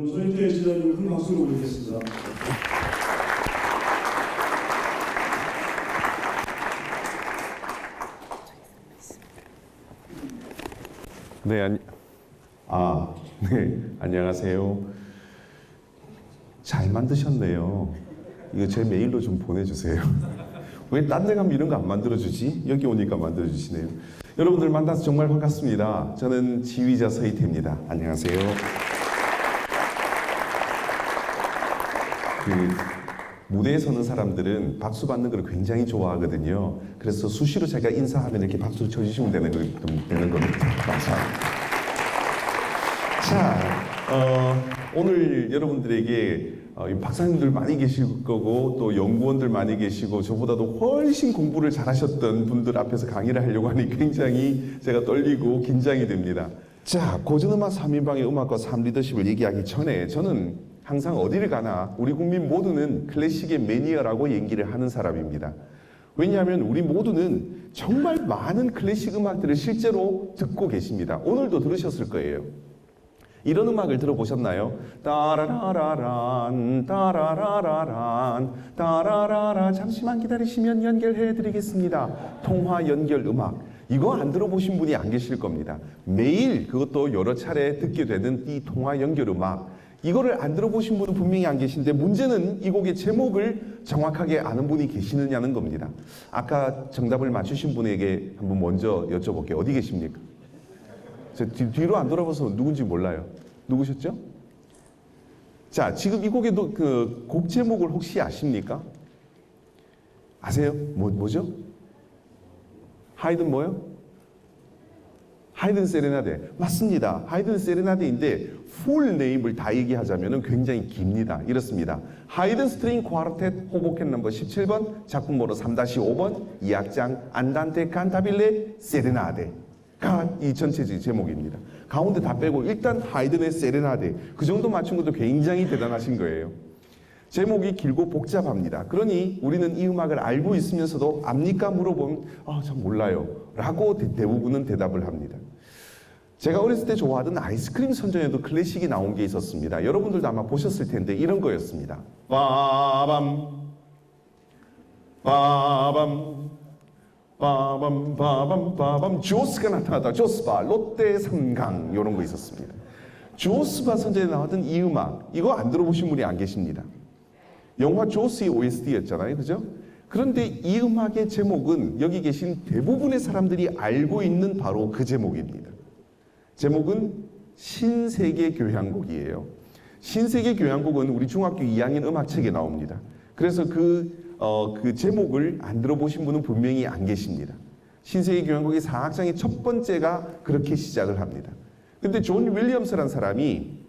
손희태 지사님을 큰 박수로 모시겠습니다. 네, 네, 안녕하세요. 잘 만드셨네요. 이거 제 메일로 좀 보내주세요. 왜 딴 데 가면 이런 거 안 만들어주지? 여기 오니까 만들어주시네요. 여러분들 만나서 정말 반갑습니다. 저는 지휘자 서희태입니다. 안녕하세요. 무대에 서는 사람들은 박수 받는 걸 굉장히 좋아하거든요. 그래서 수시로 제가 인사하면 이렇게 박수 쳐주시면 되는 겁니다. 감사합니다. 자, 오늘 여러분들에게 박사님들 많이 계실 거고 또 연구원들 많이 계시고 저보다도 훨씬 공부를 잘하셨던 분들 앞에서 강의를 하려고 하니 굉장히 제가 떨리고 긴장이 됩니다. 자, 고전음악 3인방의 음악과 삶 리더십을 얘기하기 전에 저는 항상 어디를 가나 우리 국민 모두는 클래식의 매니아라고 얘기를 하는 사람입니다. 왜냐하면 우리 모두는 정말 많은 클래식 음악들을 실제로 듣고 계십니다. 오늘도 들으셨을 거예요. 이런 음악을 들어보셨나요? 따라라라란 따라라라란 따라라라 잠시만 기다리시면 연결해 드리겠습니다. 통화 연결 음악. 이거 안 들어보신 분이 안 계실 겁니다. 매일 그것도 여러 차례 듣게 되는 이 통화 연결 음악. 이거를 안 들어보신 분은 분명히 안 계신데 문제는 이 곡의 제목을 정확하게 아는 분이 계시느냐는 겁니다. 아까 정답을 맞추신 분에게 한번 먼저 여쭤볼게요. 어디 계십니까? 뒤로 안 돌아봐서 누군지 몰라요. 누구셨죠? 자, 지금 이 곡의 곡 제목을 혹시 아십니까? 아세요? 뭐죠? 하이든 뭐요? 하이든 세레나데. 맞습니다. 하이든 세레나데인데 풀 네임을 다 얘기하자면 굉장히 깁니다. 이렇습니다. 하이든 스트링 쿼르텟 호보켄 넘버 17번 작품 번호 3-5번 2악장 안단테 칸타빌레 세레나데가 이 전체적인 제목입니다. 가운데 다 빼고 일단 하이든의 세레나데 그 정도 맞춘 것도 굉장히 대단하신 거예요. 제목이 길고 복잡합니다. 그러니 우리는 이 음악을 알고 있으면서도 압니까? 물어보면 잘 몰라요 라고 대부분은 대답을 합니다. 제가 어렸을 때 좋아하던 아이스크림 선전에도 클래식이 나온 게 있었습니다. 여러분들도 아마 보셨을 텐데 이런 거였습니다. 빠밤 빠밤 빠밤 빠밤 빠밤 조스가 나타나다. 조스바 롯데 삼강 이런 거 있었습니다. 조스바 선전에 나왔던 이 음악 이거 안 들어보신 분이 안 계십니다. 영화 조스의 OST였잖아요. 그죠? 그런데 이 음악의 제목은 여기 계신 대부분의 사람들이 알고 있는 바로 그 제목입니다. 제목은 신세계 교향곡이에요. 신세계 교향곡은 우리 중학교 2학년 음악책에 나옵니다. 그래서 그 제목을 안 들어보신 분은 분명히 안 계십니다. 신세계 교향곡의 4악장의 첫 번째가 그렇게 시작을 합니다. 근데 존 윌리엄스라는 사람이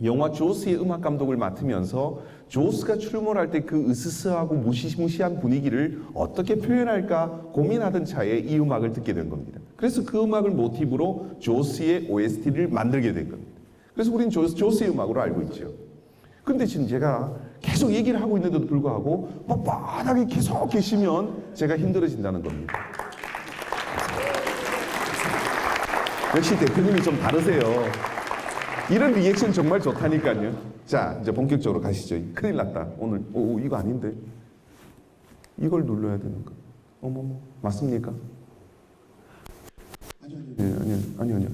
영화 조스의 음악 감독을 맡으면서 조스가 출몰할 때 그 으스스하고 무시무시한 분위기를 어떻게 표현할까 고민하던 차에 이 음악을 듣게 된 겁니다. 그래서 그 음악을 모티브로 조스의 OST를 만들게 된 겁니다. 그래서 우리는 조스의 음악으로 알고 있죠. 근데 지금 제가 계속 얘기를 하고 있는데도 불구하고 뻣뻣하게 계속 계시면 제가 힘들어진다는 겁니다. 역시 대표님이 좀 다르세요. 이런 리액션 정말 좋다니까요. 자, 이제 본격적으로 가시죠. 큰일 났다. 오늘 이거 아닌데. 이걸 눌러야 되는 거. 어머머, 맞습니까? 아니요.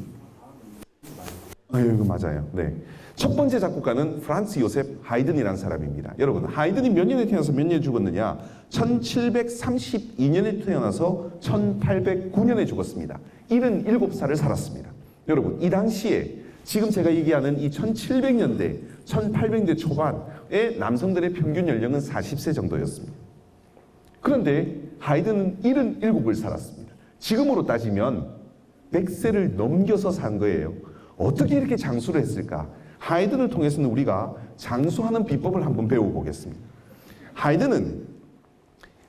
이거 맞아요. 네. 첫 번째 작곡가는 프란츠 요셉 하이든이라는 사람입니다. 여러분, 하이든이 몇 년에 태어나서 몇 년에 죽었느냐? 1732년에 태어나서 1809년에 죽었습니다. 77살을 살았습니다. 여러분, 이 당시에 지금 제가 얘기하는 이 1700년대, 1800년대 초반의 남성들의 평균 연령은 40세 정도였습니다. 그런데 하이든은 77을 살았습니다. 지금으로 따지면 100세를 넘겨서 산 거예요. 어떻게 이렇게 장수를 했을까? 하이든을 통해서는 우리가 장수하는 비법을 한번 배워보겠습니다. 하이든은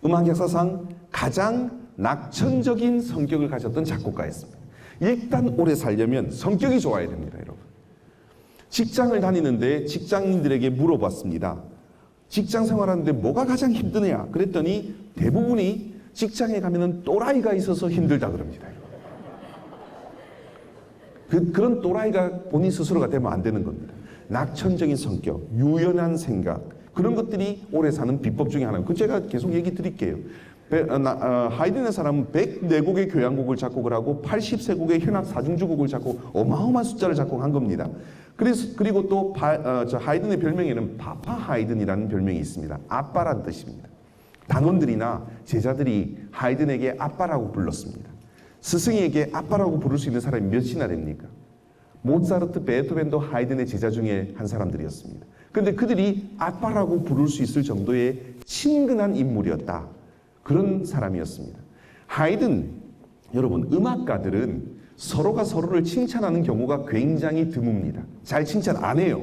음악 역사상 가장 낙천적인 성격을 가졌던 작곡가였습니다. 일단 오래 살려면 성격이 좋아야 됩니다, 여러분. 직장을 다니는데 직장인들에게 물어봤습니다. 직장 생활하는데 뭐가 가장 힘드냐? 그랬더니 대부분이 직장에 가면은 또라이가 있어서 힘들다 그럽니다. 그런 또라이가 본인 스스로가 되면 안 되는 겁니다. 낙천적인 성격, 유연한 생각, 그런 것들이 오래 사는 비법 중에 하나예요. 그 제가 계속 얘기 드릴게요. 하이든의 사람은 104곡의 교향곡을 작곡을 하고 83곡의 현악 사중주곡을 작곡, 어마어마한 숫자를 작곡한 겁니다. 그리고 또 하이든의 별명에는 파파 하이든이라는 별명이 있습니다. 아빠란 뜻입니다. 단원들이나 제자들이 하이든에게 아빠라고 불렀습니다. 스승에게 아빠라고 부를 수 있는 사람이 몇이나 됩니까? 모차르트, 베토벤도 하이든의 제자 중에 한 사람들이었습니다. 그런데 그들이 아빠라고 부를 수 있을 정도의 친근한 인물이었다. 그런 사람이었습니다. 하이든, 여러분, 음악가들은 서로가 서로를 칭찬하는 경우가 굉장히 드뭅니다. 잘 칭찬 안 해요.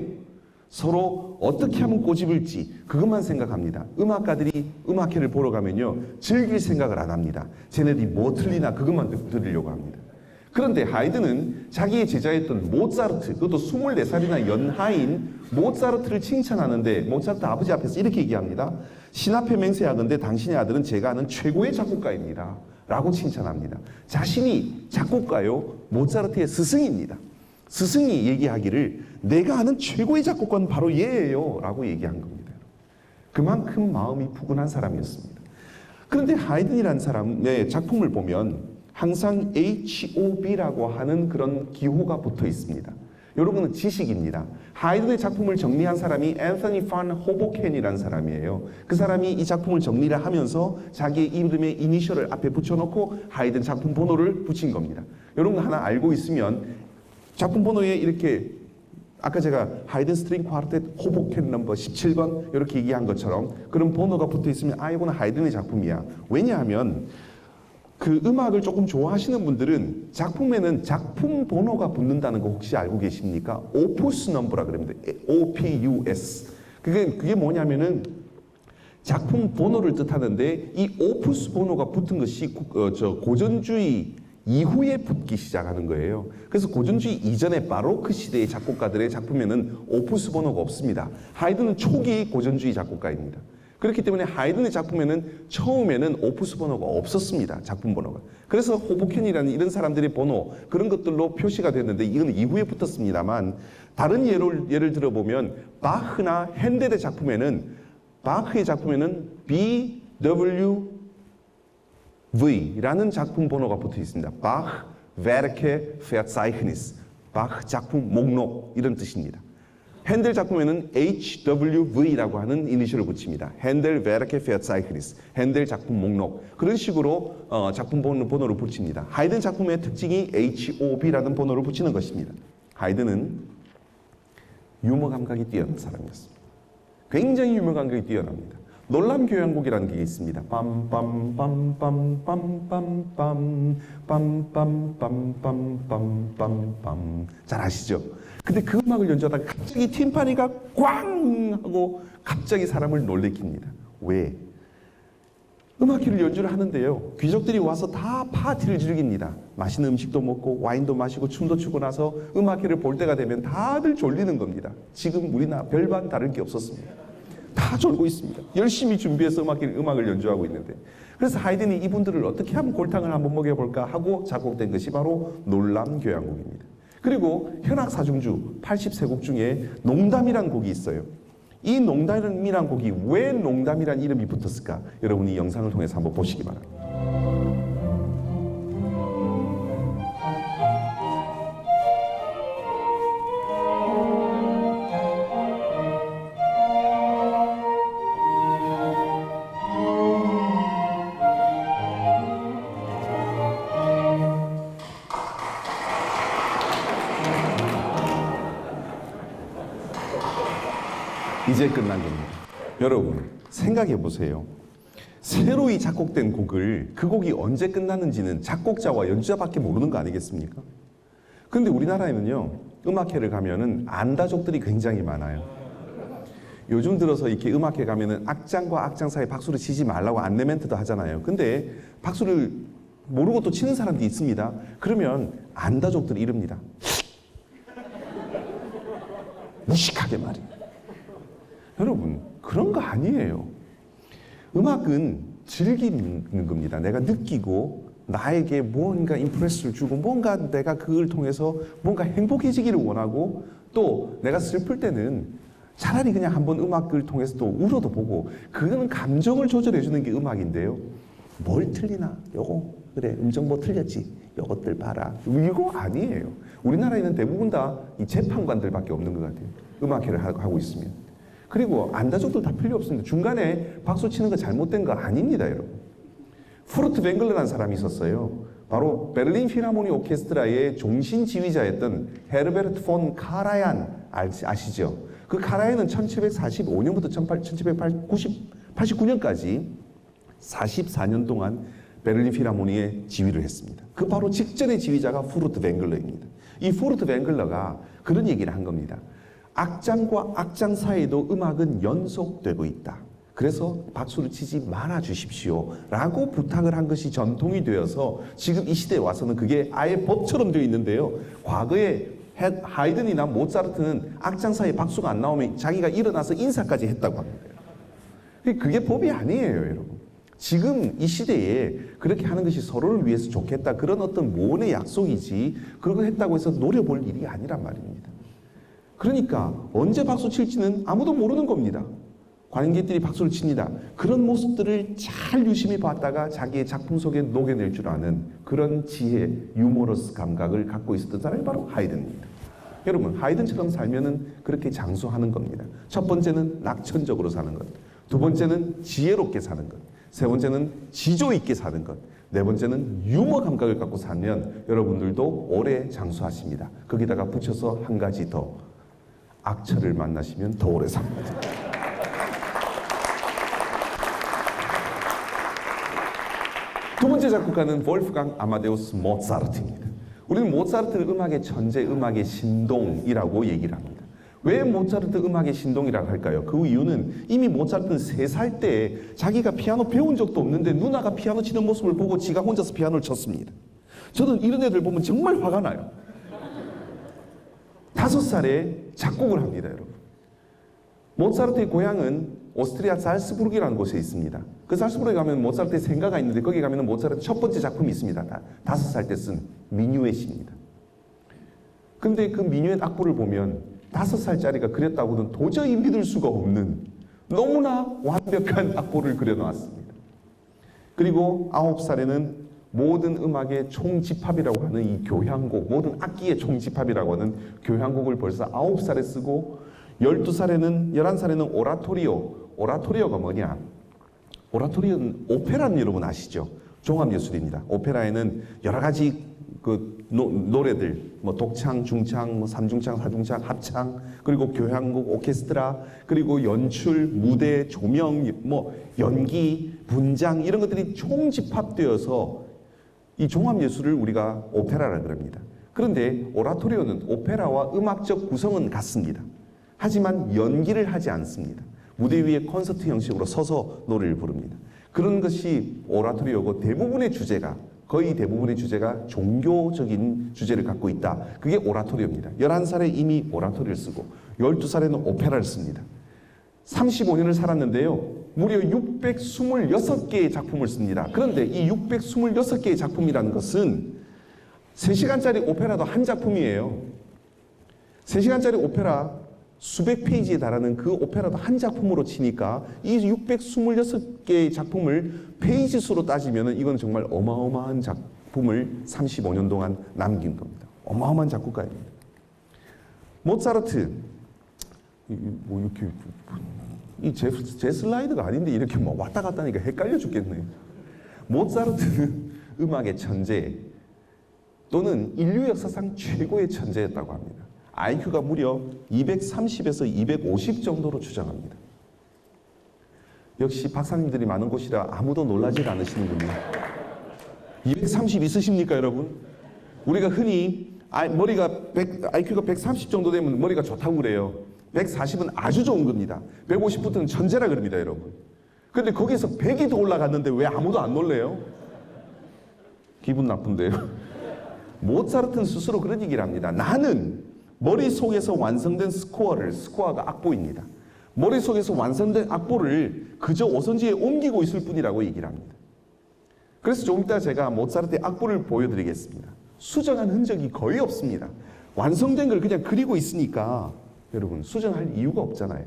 서로 어떻게 하면 꼬집을지 그것만 생각합니다. 음악가들이 음악회를 보러 가면요, 즐길 생각을 안 합니다. 쟤네들이 뭐 틀리나 그것만 들으려고 합니다. 그런데 하이든은 자기의 제자였던 모차르트, 그것도 24살이나 연하인 모차르트를 칭찬하는데, 모차르트 아버지 앞에서 이렇게 얘기합니다. 신앞에 맹세하건대 당신의 아들은 제가 아는 최고의 작곡가입니다 라고 칭찬합니다. 자신이 작곡가요, 모차르트의 스승입니다. 스승이 얘기하기를 내가 아는 최고의 작곡가는 바로 얘예요 라고 얘기한 겁니다. 그만큼 마음이 푸근한 사람이었습니다. 그런데 하이든이라는 사람의 작품을 보면 항상 HOB라고 하는 그런 기호가 붙어 있습니다. 여러분은 지식입니다. 하이든의 작품을 정리한 사람이 앤서니 판 호보켄이라는 사람이에요. 그 사람이 이 작품을 정리를 하면서 자기의 이름의 이니셜을 앞에 붙여놓고 하이든 작품 번호를 붙인 겁니다. 여러분 하나 알고 있으면 작품 번호에 이렇게 아까 제가 하이든 스트링 쿼르텟 호보켄 넘버 17번 이렇게 얘기한 것처럼 그런 번호가 붙어 있으면 아, 이거는 하이든의 작품이야. 왜냐하면 그 음악을 조금 좋아하시는 분들은 작품에는 작품 번호가 붙는다는 거 혹시 알고 계십니까? 오푸스 넘버라 그럽니다. OPUS. 그게 뭐냐면은 작품 번호를 뜻하는데 이 오푸스 번호가 붙은 것이 고전주의 이후에 붙기 시작하는 거예요. 그래서 고전주의 이전에 바로크 시대의 작곡가들의 작품에는 오푸스 번호가 없습니다. 하이든은 초기 고전주의 작곡가입니다. 그렇기 때문에 하이든의 작품에는 처음에는 오푸스 번호가 없었습니다. 작품 번호가. 그래서 호보켄이라는 이런 사람들의 번호 그런 것들로 표시가 됐는데 이건 이후에 붙었습니다만 다른 예를 들어보면 바흐나 핸델의 작품에는 바흐의 작품에는 BWV라는 작품 번호가 붙어 있습니다. 바흐 Werke Verzeichnis, 바흐 작품 목록 이런 뜻입니다. 핸델 작품에는 HWV라고 하는 이니셜을 붙입니다. 핸델 Werke Verzeichnis, 핸델 작품 목록. 그런 식으로 작품 번호를 붙입니다. 하이든 작품의 특징이 HOB라는 번호를 붙이는 것입니다. 하이든은 유머 감각이 뛰어난 사람이었습니다. 굉장히 유머 감각이 뛰어납니다. 놀람 교향곡이라는 게 있습니다. 빰빰빰빰빰빰빰빰 빰빰빰빰빰빰빰 잘 아시죠? 근데 그 음악을 연주하다가 갑자기 팀파니가 꽝 하고 갑자기 사람을 놀래킵니다. 왜? 음악회를 연주를 하는데요. 귀족들이 와서 다 파티를 즐깁니다. 맛있는 음식도 먹고 와인도 마시고 춤도 추고 나서 음악회를 볼 때가 되면 다들 졸리는 겁니다. 지금 우리나라 별반 다를 게 없었습니다. 다 졸고 있습니다. 열심히 준비해서 음악을 연주하고 있는데. 그래서 하이든이 이분들을 어떻게 하면 골탕을 한번 먹여볼까 하고 작곡된 것이 바로 놀람 교향곡입니다. 그리고 현악 사중주 83곡 중에 농담이란 곡이 있어요. 이 농담이란 곡이 왜 농담이란 이름이 붙었을까? 여러분이 이 영상을 통해서 한번 보시기 바랍니다. 이제 끝난 겁니다. 여러분 생각해 보세요. 새로이 작곡된 곡을 그 곡이 언제 끝났는지는 작곡자와 연주자밖에 모르는 거 아니겠습니까? 그런데 우리나라에는요 음악회를 가면은 안다족들이 굉장히 많아요. 요즘 들어서 이렇게 음악회 가면은 악장과 악장 사이에 박수를 치지 말라고 안내 멘트도 하잖아요. 근데 박수를 모르고 또 치는 사람도 있습니다. 그러면 안다족들이 이럽니다. 무식하게 말이에요. 여러분 그런 거 아니에요. 음악은 즐기는 겁니다. 내가 느끼고 나에게 뭔가 임프레스를 주고 뭔가 내가 그걸 통해서 뭔가 행복해지기를 원하고 또 내가 슬플 때는 차라리 그냥 한번 음악을 통해서 또 울어도 보고, 그거는 감정을 조절해 주는 게 음악인데요. 뭘 틀리나? 요거 그래 음정 뭐 틀렸지? 요것들 봐라. 이거 아니에요. 우리나라에는 대부분 다 이 재판관들밖에 없는 것 같아요. 음악회를 하고 있으면. 그리고 안다족들 다 필요 없습니다. 중간에 박수 치는 거 잘못된 거 아닙니다, 여러분. 후르트 뱅글러라는 사람이 있었어요. 바로 베를린 필하모니 오케스트라의 종신 지휘자였던 헤르베르트 폰 카라얀 아시죠? 그 카라얀은 1745년부터 1789년까지 44년 동안 베를린 필하모니에 지휘를 했습니다. 그 바로 직전의 지휘자가 후르트 뱅글러입니다. 이 후르트 뱅글러가 그런 얘기를 한 겁니다. 악장과 악장 사이에도 음악은 연속되고 있다. 그래서 박수를 치지 말아 주십시오 라고 부탁을 한 것이 전통이 되어서 지금 이 시대에 와서는 그게 아예 법처럼 되어 있는데요. 과거에 하이든이나 모차르트는 악장 사이에 박수가 안 나오면 자기가 일어나서 인사까지 했다고 합니다. 그게 법이 아니에요, 여러분. 지금 이 시대에 그렇게 하는 것이 서로를 위해서 좋겠다, 그런 어떤 모원의 약속이지, 그런 거 했다고 해서 노려볼 일이 아니란 말입니다. 그러니까 언제 박수 칠지는 아무도 모르는 겁니다. 관객들이 박수를 칩니다. 그런 모습들을 잘 유심히 봤다가 자기의 작품 속에 녹여낼 줄 아는 그런 지혜, 유머러스 감각을 갖고 있었던 사람이 바로 하이든입니다. 여러분, 하이든처럼 살면은 그렇게 장수하는 겁니다. 첫 번째는 낙천적으로 사는 것, 두 번째는 지혜롭게 사는 것, 세 번째는 지조 있게 사는 것, 네 번째는 유머 감각을 갖고 살면 여러분들도 오래 장수하십니다. 거기다가 붙여서 한 가지 더, 악처를 만나시면 더 오래 삽니다. 두 번째 작곡가는 볼프강 아마데우스 모차르트입니다. 우리는 모차르트를 음악의 천재, 음악의 신동이라고 얘기를 합니다. 왜 모차르트 음악의 신동이라고 할까요? 그 이유는 이미 모차르트는 3살 때 자기가 피아노 배운 적도 없는데 누나가 피아노 치는 모습을 보고 지가 혼자서 피아노를 쳤습니다. 저는 이런 애들 보면 정말 화가 나요. 5살에 작곡을 합니다, 여러분. 모차르트의 고향은 오스트리아 살츠부르크라는 곳에 있습니다. 그 살츠부르크에 가면 모차르트의 생가가 있는데 거기 가면 모차르트 첫 번째 작품이 있습니다. 5살 때 쓴 미뉴엣입니다. 근데 그 미뉴엣 악보를 보면 5살짜리가 그렸다고는 도저히 믿을 수가 없는 너무나 완벽한 악보를 그려놓았습니다. 그리고 9살에는 모든 음악의 총집합이라고 하는 이 교향곡, 모든 악기의 총집합이라고 하는 교향곡을 벌써 9살에 쓰고, 12살에는, 11살에는 오라토리오가 뭐냐? 오라토리오는 오페라는 여러분 아시죠? 종합예술입니다. 오페라에는 여러 가지 그 노래들, 뭐 독창, 중창, 뭐 삼중창, 사중창, 합창, 그리고 교향곡, 오케스트라, 그리고 연출, 무대, 조명, 뭐 연기, 분장, 이런 것들이 총집합되어서 이 종합예술을 우리가 오페라라 그럽니다. 그런데 오라토리오는 오페라와 음악적 구성은 같습니다. 하지만 연기를 하지 않습니다. 무대 위에 콘서트 형식으로 서서 노래를 부릅니다. 그런 것이 오라토리오고, 거의 대부분의 주제가 종교적인 주제를 갖고 있다. 그게 오라토리오입니다. 11살에 이미 오라토리를 쓰고 12살에는 오페라를 씁니다. 35년을 살았는데요. 무려 626개의 작품을 씁니다. 그런데 이 626개의 작품이라는 것은 3시간짜리 오페라도 한 작품이에요. 3시간짜리 오페라 수백 페이지에 달하는 그 오페라도 한 작품으로 치니까 이 626개의 작품을 페이지 수로 따지면 이건 정말 어마어마한 작품을 35년 동안 남긴 겁니다. 어마어마한 작곡가입니다. 모차르트, 뭐 이렇게 제 슬라이드가 아닌데 이렇게 뭐 왔다 갔다 하니까 헷갈려 죽겠네요. 모차르트는 음악의 천재 또는 인류 역사상 최고의 천재였다고 합니다. IQ가 무려 230에서 250 정도로 추정합니다. 역시 박사님들이 많은 곳이라 아무도 놀라지 않으시는군요. 230 있으십니까, 여러분? 우리가 흔히 IQ가 130 정도 되면 머리가 좋다고 그래요. 140은 아주 좋은 겁니다. 150부터는 천재라 그럽니다, 여러분. 그런데 거기서 100이 더 올라갔는데 왜 아무도 안 놀래요? 기분 나쁜데요. 모차르트는 스스로 그런 얘기를 합니다. 나는 머릿속에서 완성된 스코어가 악보입니다. 머릿속에서 완성된 악보를 그저 오선지에 옮기고 있을 뿐이라고 얘기를 합니다. 그래서 좀 이따 제가 모차르트의 악보를 보여드리겠습니다. 수정한 흔적이 거의 없습니다. 완성된 걸 그냥 그리고 있으니까 여러분 수정할 이유가 없잖아요.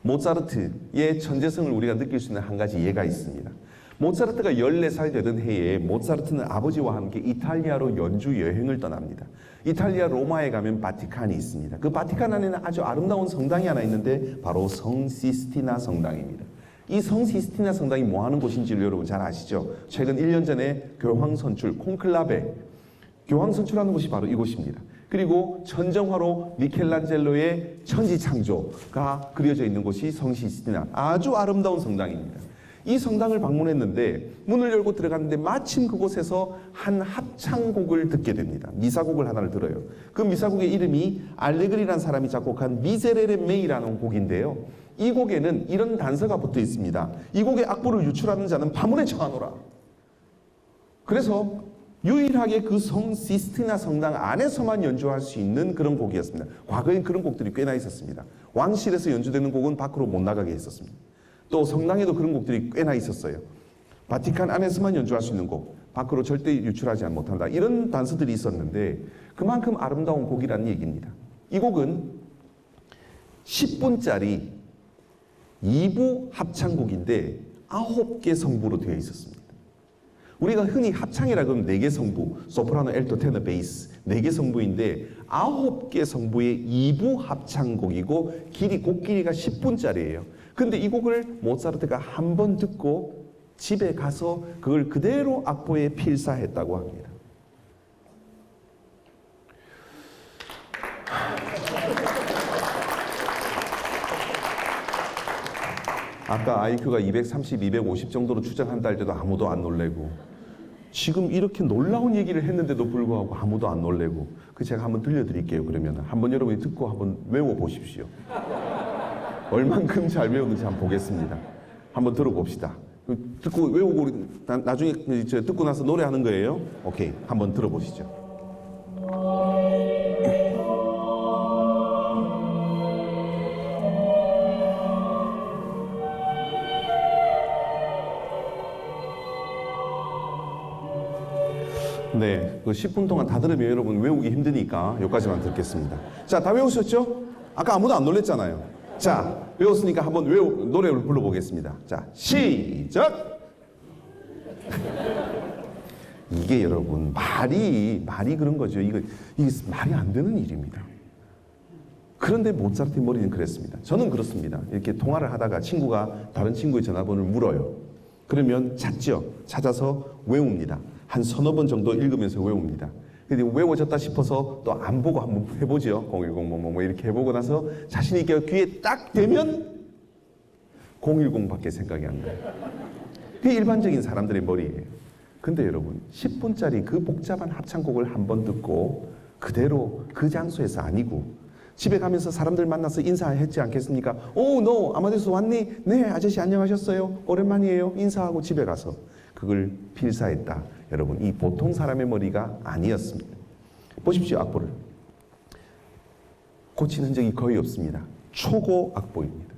모차르트의 천재성을 우리가 느낄 수 있는 한 가지 예가 있습니다. 모차르트가 14살 되던 해에 모차르트는 아버지와 함께 이탈리아로 연주 여행을 떠납니다. 이탈리아 로마에 가면 바티칸이 있습니다. 그 바티칸 안에는 아주 아름다운 성당이 하나 있는데 바로 성 시스티나 성당입니다. 이 성 시스티나 성당이 뭐 하는 곳인지를 여러분 잘 아시죠? 최근 1년 전에 교황 선출 콩클라베 교황 선출하는 곳이 바로 이곳입니다. 그리고 천정화로 미켈란젤로의 천지창조가 그려져 있는 곳이 성 시스티나, 아주 아름다운 성당입니다. 이 성당을 방문했는데 문을 열고 들어갔는데 마침 그곳에서 한 합창곡을 듣게 됩니다. 미사곡을 하나를 들어요. 그 미사곡의 이름이 알레그리라는 사람이 작곡한 미세레레 메이라는 곡인데요. 이 곡에는 이런 단서가 붙어 있습니다. 이 곡의 악보를 유출하는 자는 파문에 처하노라. 그래서 유일하게 그 성 시스티나 성당 안에서만 연주할 수 있는 그런 곡이었습니다. 과거엔 그런 곡들이 꽤나 있었습니다. 왕실에서 연주되는 곡은 밖으로 못 나가게 했었습니다. 또 성당에도 그런 곡들이 꽤나 있었어요. 바티칸 안에서만 연주할 수 있는 곡, 밖으로 절대 유출하지 못한다. 이런 단서들이 있었는데 그만큼 아름다운 곡이라는 얘기입니다. 이 곡은 10분짜리 2부 합창곡인데 9개 성부로 되어 있었습니다. 우리가 흔히 합창이라고 하면 4개 성부, 소프라노, 엘토, 테너, 베이스 4개 성부인데 9개 성부의 2부 합창곡이고 곡 길이가 10분짜리예요. 근데 이 곡을 모차르트가 한 번 듣고 집에 가서 그걸 그대로 악보에 필사했다고 합니다. 아까 IQ가 230, 250 정도로 추정한다 할 때도 아무도 안 놀래고 지금 이렇게 놀라운 얘기를 했는데도 불구하고 아무도 안 놀래고 제가 한번 들려드릴게요. 그러면 한번 여러분이 듣고 한번 외워보십시오. 얼만큼 잘 외우는지 한번 보겠습니다. 한번 들어봅시다. 듣고 외우고 나중에 듣고 나서 노래하는 거예요. 오케이, 한번 들어보시죠. 네, 그 10분 동안 다 들으면 여러분 외우기 힘드니까 여기까지만 듣겠습니다. 자, 다 외우셨죠? 아까 아무도 안 놀랬잖아요. 자, 외웠으니까 한번 노래를 불러보겠습니다. 자, 시작! 이게 여러분 말이 그런 거죠. 이게 말이 안 되는 일입니다. 그런데 모차르트의 머리는 그랬습니다. 저는 그렇습니다. 이렇게 통화를 하다가 친구가 다른 친구의 전화번호를 물어요. 그러면 찾아서 외웁니다. 한 서너 번 정도 읽으면서 외웁니다. 근데 외워졌다 싶어서 또 안 보고 한번 해보죠. 010 뭐 이렇게 해보고 나서 자신 있게 귀에 딱 대면 010밖에 생각이 안 나요. 그게 일반적인 사람들의 머리예요. 근데 여러분 10분짜리 그 복잡한 합창곡을 한 번 듣고 그대로 그 장소에서 아니고 집에 가면서 사람들 만나서 인사했지 않겠습니까? 오, 너 아마데우스 왔니? 네, 아저씨 안녕하셨어요. 오랜만이에요. 인사하고 집에 가서 그걸 필사했다. 여러분, 이 보통 사람의 머리가 아니었습니다. 보십시오, 악보를. 고친 흔적이 거의 없습니다. 초고 악보입니다.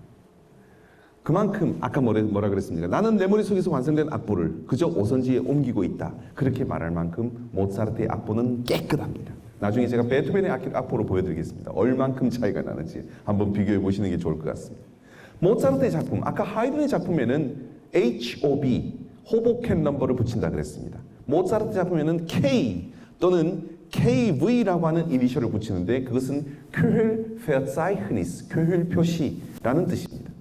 그만큼 아까 뭐라 그랬습니까? 나는 내 머릿속에서 완성된 악보를 그저 오선지에 옮기고 있다. 그렇게 말할 만큼 모차르트의 악보는 깨끗합니다. 나중에 제가 베토벤의 악보를 보여드리겠습니다. 얼만큼 차이가 나는지 한번 비교해 보시는 게 좋을 것 같습니다. 모차르트의 작품, 아까 하이든의 작품에는 HOB, 호보켄 넘버를 붙인다 그랬습니다. 모차르트 작품에는 K 또는 KV라고 하는 이니셜을 붙이는데 그것은 Köhlverzeichnis, 교hl 표시라는 뜻입니다.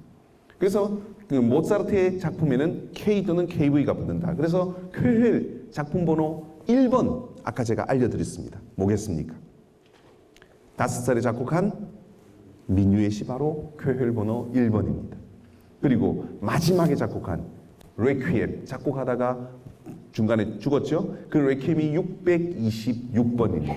그래서 그 모차르트의 작품에는 K 또는 KV가 붙는다. 그래서 köhl 작품 번호 1번 아까 제가 알려드렸습니다. 뭐겠습니까? 5살에 작곡한 미뉴엣이 바로 köhl 번호 1번입니다. 그리고 마지막에 작곡한 레퀴엠 작곡하다가 중간에 죽었죠? 그 레퀴엠이 626번입니다.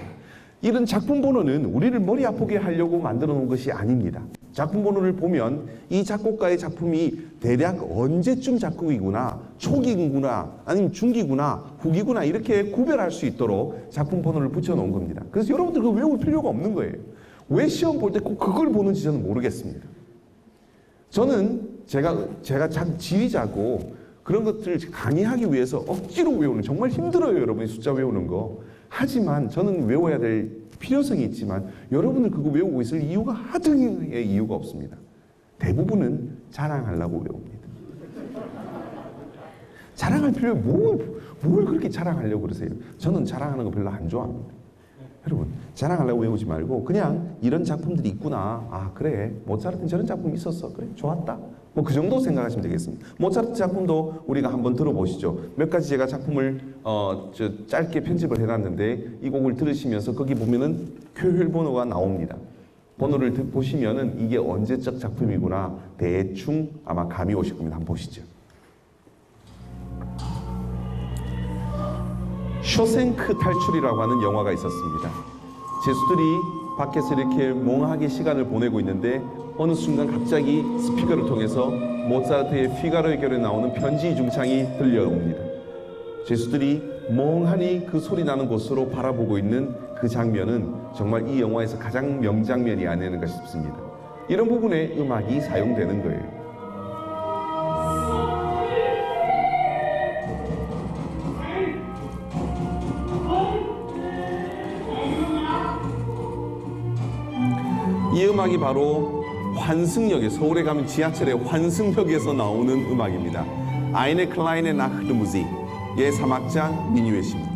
이런 작품 번호는 우리를 머리 아프게 하려고 만들어 놓은 것이 아닙니다. 작품 번호를 보면 이 작곡가의 작품이 대략 언제쯤 작곡이구나, 초기구나, 아니면 중기구나, 후기구나 이렇게 구별할 수 있도록 작품 번호를 붙여놓은 겁니다. 그래서 여러분들 그거 외울 필요가 없는 거예요. 왜 시험 볼 때 꼭 그걸 보는지 저는 모르겠습니다. 저는 제가 지휘자고 그런 것들을 강의하기 위해서 억지로 외우는 정말 힘들어요, 여러분이 숫자 외우는 거. 하지만 저는 외워야 될 필요성이 있지만 여러분들 그거 외우고 있을 이유가 하등의 이유가 없습니다. 대부분은 자랑하려고 외웁니다. 자랑할 필요에 뭘 그렇게 자랑하려고 그러세요? 저는 자랑하는 거 별로 안 좋아합니다. 여러분, 자랑하려고 외우지 말고 그냥 이런 작품들이 있구나. 아, 그래. 모차르트는 저런 작품이 있었어. 그래, 좋았다. 뭐 그 정도 생각하시면 되겠습니다. 모차르트 작품도 우리가 한번 들어보시죠. 몇 가지 제가 작품을 짧게 편집을 해놨는데 이 곡을 들으시면서 거기 보면은 쾌혈 번호가 나옵니다. 번호를 보시면은 이게 언제적 작품이구나 대충 아마 감이 오실 겁니다. 한번 보시죠. 쇼생크 탈출이라고 하는 영화가 있었습니다. 제수들이 밖에서 이렇게 멍하게 시간을 보내고 있는데 어느 순간 갑자기 스피커를 통해서 모차르트의 피가로의 결에 나오는 편지 중창이 들려옵니다. 제수들이 멍하니 그 소리 나는 곳으로 바라보고 있는 그 장면은 정말 이 영화에서 가장 명장면이 아니었는가 싶습니다. 이런 부분에 음악이 사용되는 거예요. 이 음악이 바로 환승역에, 서울에 가면 지하철의 환승역에서 나오는 음악입니다. Eine kleine Nachtmusik,의 사막장 미니웨시입니다.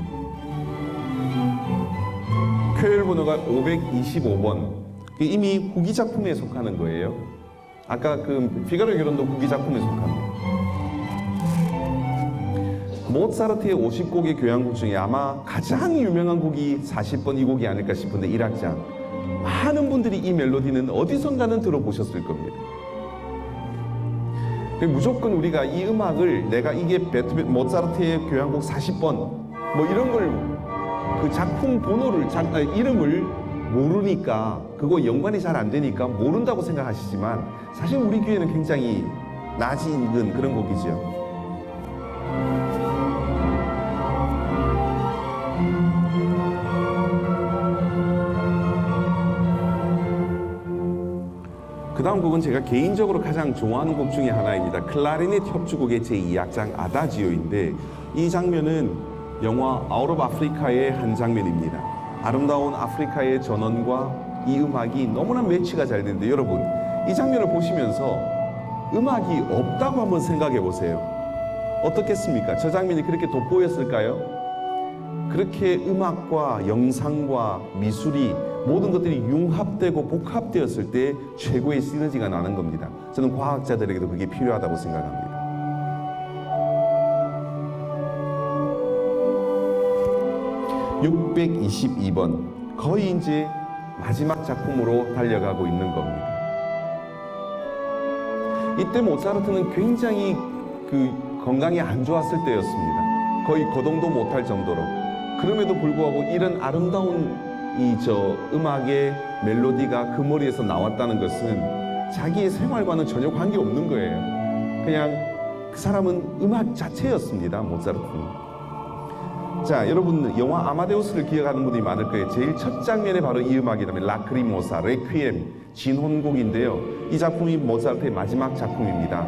쾌혈 번호가 525번. 이미 후기 작품에 속하는 거예요. 아까 그 피가로의 결혼도 후기 작품에 속합니다. 모차르트의 50곡의 교향곡 중에 아마 가장 유명한 곡이 40번 이 곡이 아닐까 싶은데 1악장. 많은 분들이 이 멜로디는 어디선가는 들어보셨을 겁니다. 무조건 우리가 이 음악을 내가 이게 모차르트의 교향곡 40번 뭐 이런 걸 그 작품 번호를 이름을 모르니까 그거 연관이 잘 안 되니까 모른다고 생각하시지만 사실 우리 귀에는 굉장히 낯이 익은 그런 곡이죠. 그 다음 곡은 제가 개인적으로 가장 좋아하는 곡 중에 하나입니다. 클라리넷 협주곡의 제2악장 아다지오인데 이 장면은 영화 아웃 오브 아프리카의 한 장면입니다. 아름다운 아프리카의 전원과 이 음악이 너무나 매치가 잘 되는데 여러분 이 장면을 보시면서 음악이 없다고 한번 생각해 보세요. 어떻겠습니까? 저 장면이 그렇게 돋보였을까요? 그렇게 음악과 영상과 미술이 모든 것들이 융합되고 복합되었을 때 최고의 시너지가 나는 겁니다. 저는 과학자들에게도 그게 필요하다고 생각합니다. (622번) 거의 이제 마지막 작품으로 달려가고 있는 겁니다. 이때 모차르트는 굉장히 건강이 안 좋았을 때였습니다. 거의 거동도 못할 정도로. 그럼에도 불구하고 이런 아름다운 음악의 멜로디가 그 머리에서 나왔다는 것은 자기의 생활과는 전혀 관계없는 거예요. 그냥 그 사람은 음악 자체였습니다. 모차르트는. 자, 여러분 영화 아마데우스를 기억하는 분들이 많을 거예요. 제일 첫 장면에 바로 이 음악이라면 라크리모사, 레퀴엠, 진혼곡인데요. 이 작품이 모차르트의 마지막 작품입니다.